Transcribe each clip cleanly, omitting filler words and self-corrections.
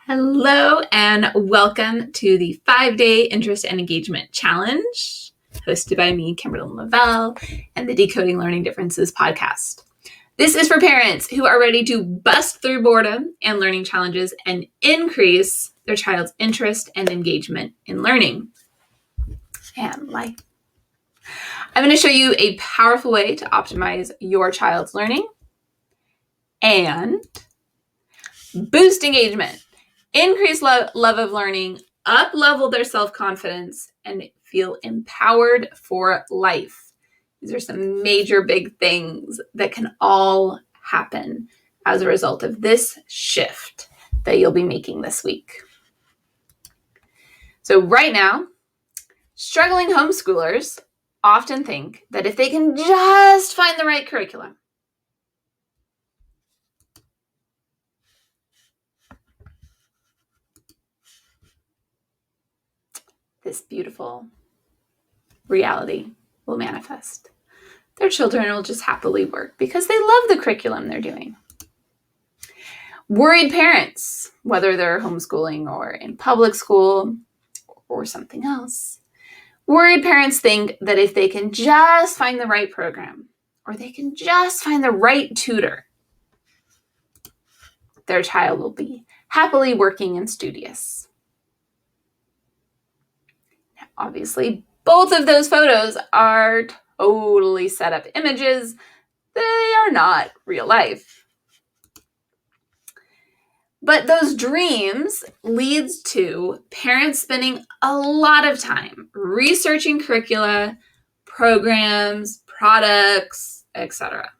Hello and welcome to the 5-Day Interest and Engagement Challenge, hosted by me, Kimberly Lavelle, and the Decoding Learning Differences podcast. This is for parents who are ready to bust through boredom and learning challenges and increase their child's interest and engagement in learning and life. I'm going to show you a powerful way to optimize your child's learning and boost engagement, increase love of learning, up-level their self-confidence, and feel empowered for life. These are some major big things that can all happen as a result of this shift that you'll be making this week. So right now, struggling homeschoolers often think that if they can just find the right curriculum, this beautiful reality will manifest. Their children will just happily work because they love the curriculum they're doing. Worried parents, whether they're homeschooling or in public school or something else, worried parents think that if they can just find the right program or they can just find the right tutor, their child will be happily working and studious. Now, obviously, both of those photos are totally set up images. They are not real life. But those dreams leads to parents spending a lot of time researching curricula, programs, products, etc.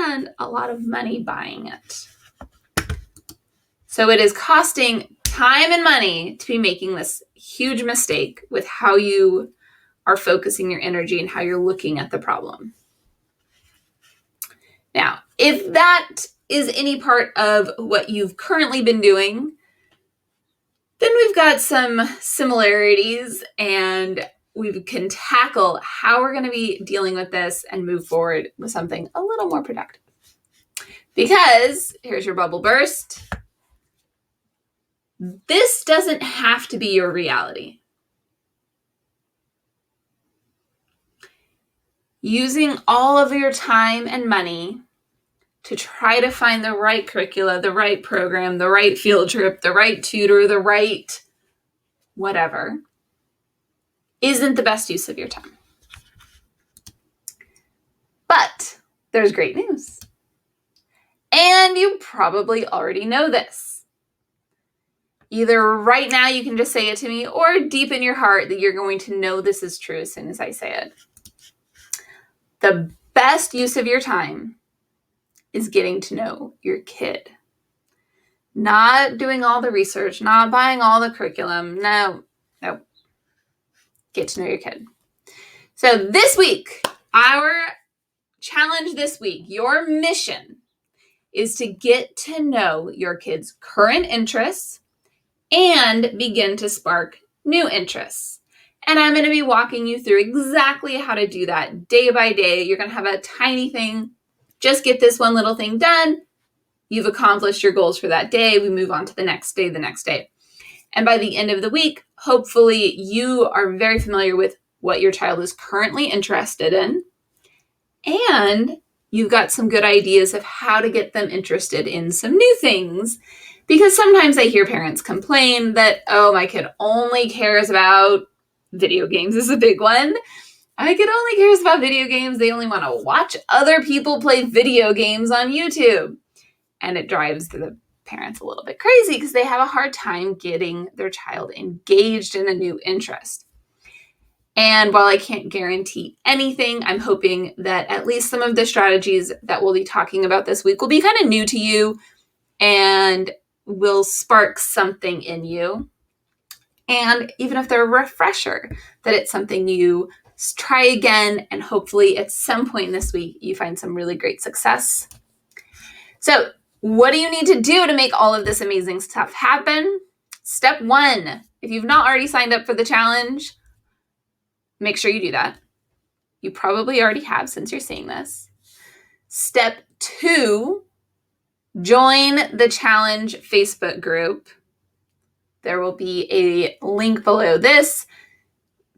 And a lot of money buying it. So it is costing time and money to be making this huge mistake with how you are focusing your energy and how you're looking at the problem. Now, if that is any part of what you've currently been doing, then we've got some similarities and we can tackle how we're going to be dealing with this and move forward with something a little more productive. Because, here's your bubble burst, this doesn't have to be your reality. Using all of your time and money to try to find the right curricula, the right program, the right field trip, the right tutor, the right whatever, isn't the best use of your time. But there's great news. And you probably already know this. Either right now you can just say it to me, or deep in your heart that you're going to know this is true as soon as I say it. The best use of your time is getting to know your kid. Not doing all the research, not buying all the curriculum. No. Get to know your kid. So this week, our challenge this week, your mission is to get to know your kid's current interests and begin to spark new interests. And I'm going to be walking you through exactly how to do that day by day. You're going to have a tiny thing. Just get this one little thing done. You've accomplished your goals for that day. We move on to the next day. And by the end of the week, hopefully you are very familiar with what your child is currently interested in. And you've got some good ideas of how to get them interested in some new things. Because sometimes I hear parents complain that, oh, my kid only cares about video games is a big one. My kid only cares about video games. They only want to watch other people play video games on YouTube. And it drives the parents a little bit crazy because they have a hard time getting their child engaged in a new interest. And while I can't guarantee anything, I'm hoping that at least some of the strategies that we'll be talking about this week will be kind of new to you and will spark something in you. And even if they're a refresher, that it's something you try again, and hopefully at some point this week you find some really great success. So what do you need to do to make all of this amazing stuff happen? Step 1, if you've not already signed up for the challenge, make sure you do that. You probably already have since you're seeing this. Step 2, Join the challenge Facebook group. There will be a link below this,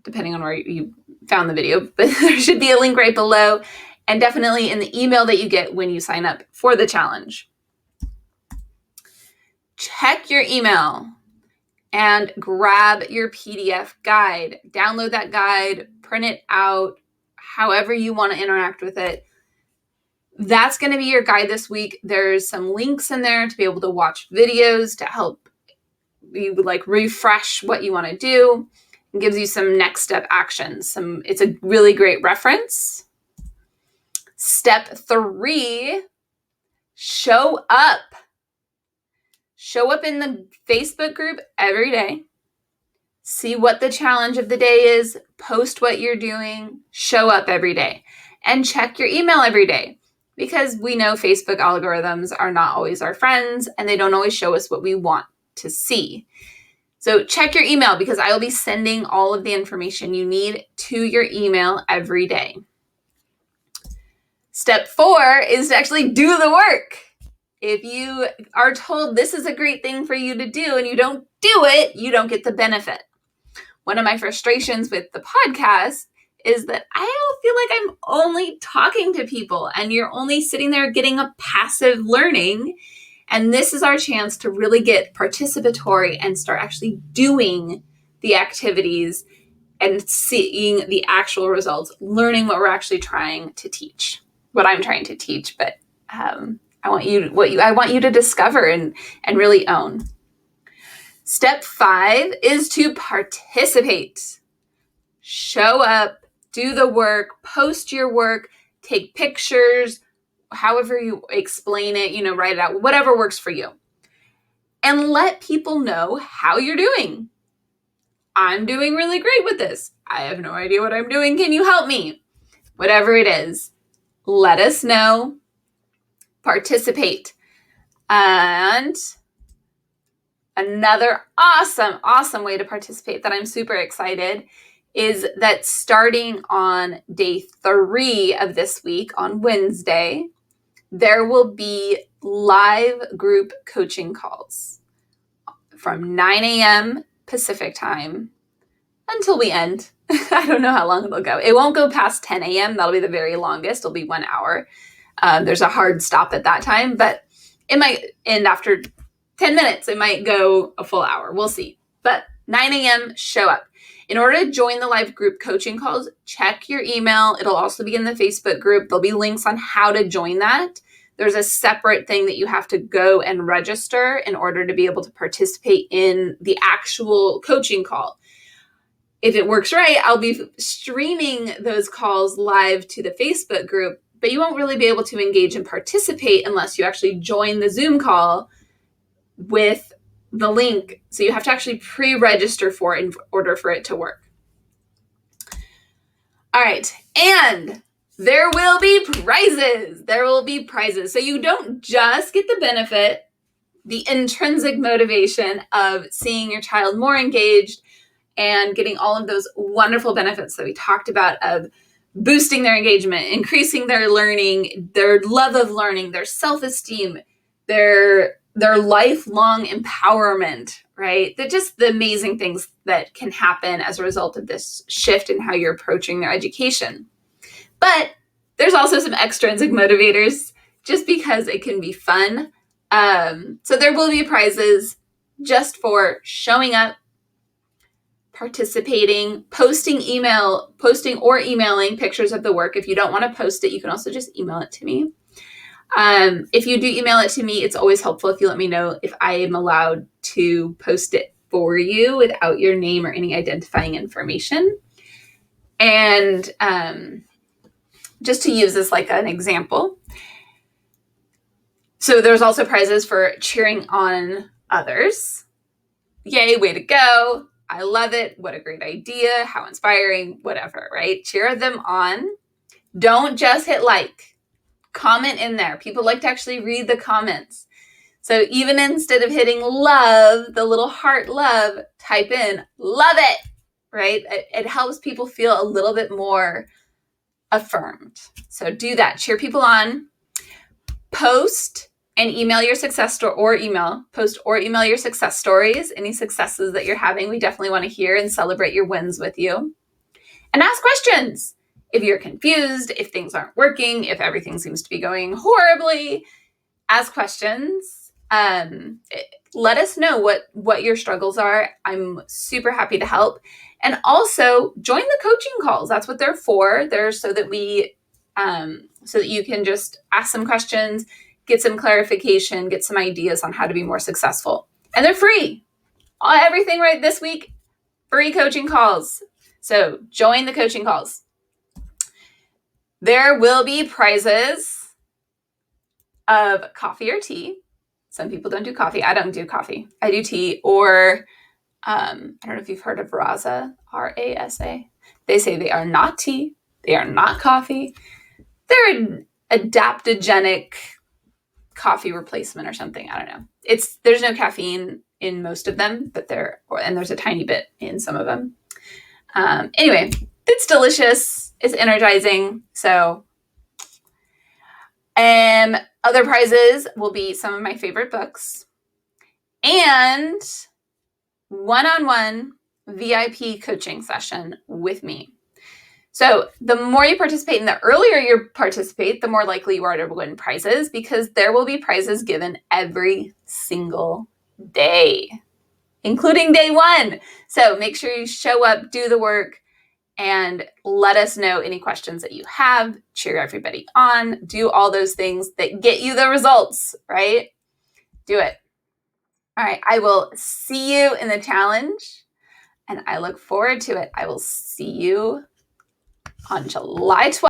depending on where you found the video, but there should be a link right below, and definitely in the email that you get when you sign up for the challenge. Check your email and grab your PDF guide. Download that guide, print it out, however you want to interact with it. That's going to be your guide this week. There's some links in there to be able to watch videos to help you refresh what you want to do. It gives you some next step actions. It's a really great reference. Step 3, show up. Show up in the Facebook group every day. See what the challenge of the day is. Post what you're doing. Show up every day. And check your email every day. Because we know Facebook algorithms are not always our friends, and they don't always show us what we want to see. So check your email, because I will be sending all of the information you need to your email every day. Step 4 is to actually do the work. If you are told this is a great thing for you to do and you don't do it, you don't get the benefit. One of my frustrations with the podcast is that I don't feel like I'm only talking to people and you're only sitting there getting a passive learning. And this is our chance to really get participatory and start actually doing the activities and seeing the actual results, learning what we're actually trying to teach, what I'm trying to teach. But I want you to discover and really own. Step 5 is to participate. Show up, do the work, post your work, take pictures, however you explain it, write it out, whatever works for you. And let people know how you're doing. I'm doing really great with this. I have no idea what I'm doing. Can you help me? Whatever it is, let us know. Participate. And another awesome way to participate that I'm super excited is that starting on day 3 of this week, on Wednesday, there will be live group coaching calls from 9 a.m. Pacific time until we end. I don't know how long it'll go. It won't go past 10 a.m. That'll be the very longest. It'll be 1 hour. There's a hard stop at that time, but it might end after 10 minutes. It might go a full hour. We'll see. But 9 a.m., show up. In order to join the live group coaching calls, check your email. It'll also be in the Facebook group. There'll be links on how to join that. There's a separate thing that you have to go and register in order to be able to participate in the actual coaching call. If it works right, I'll be streaming those calls live to the Facebook group, but you won't really be able to engage and participate unless you actually join the Zoom call with the link. So you have to actually pre-register for it in order for it to work. All right. And there will be prizes. There will be prizes. So you don't just get the benefit, the intrinsic motivation of seeing your child more engaged and getting all of those wonderful benefits that we talked about of boosting their engagement, increasing their learning, their love of learning, their self-esteem, their lifelong empowerment, right? Just the amazing things that can happen as a result of this shift in how you're approaching their education. But there's also some extrinsic motivators just because it can be fun. So there will be prizes just for showing up, participating, posting or emailing pictures of the work. If you don't want to post it, you can also just email it to me. If you do email it to me, it's always helpful if you let me know if I am allowed to post it for you without your name or any identifying information. And just to use as like an example. So there's also prizes for cheering on others. Yay, way to go. I love it. What a great idea. How inspiring, whatever, right? Cheer them on. Don't just hit like. Comment in there. People like to actually read the comments. So even instead of hitting love, the little heart love, type in love it, right? It helps people feel a little bit more affirmed. So do that. Cheer people on. Post and email your success story, or post or email your success stories, any successes that you're having. We definitely want to hear and celebrate your wins with you. And ask questions. If you're confused, if things aren't working, if everything seems to be going horribly, ask questions. Let us know what your struggles are. I'm super happy to help. And also join the coaching calls. That's what they're for. They're so that you can just ask some questions, get some clarification, get some ideas on how to be more successful. And they're free. Everything right this week, free coaching calls. So join the coaching calls. There will be prizes of coffee or tea. Some people don't do coffee. I don't do coffee. I do tea, or I don't know if you've heard of Rasa, R-A-S-A. They say they are not tea. They are not coffee. They're an adaptogenic coffee replacement or something. I don't know. There's no caffeine in most of them, but and there's a tiny bit in some of them. Anyway, it's delicious. It's energizing. So, other prizes will be some of my favorite books and one-on-one VIP coaching session with me. So the more you participate and the earlier you participate, the more likely you are to win prizes, because there will be prizes given every single day, including day 1. So make sure you show up, do the work, and let us know any questions that you have. Cheer everybody on. Do all those things that get you the results, right? Do it. All right. I will see you in the challenge, and I look forward to it. I will see you on July 12th.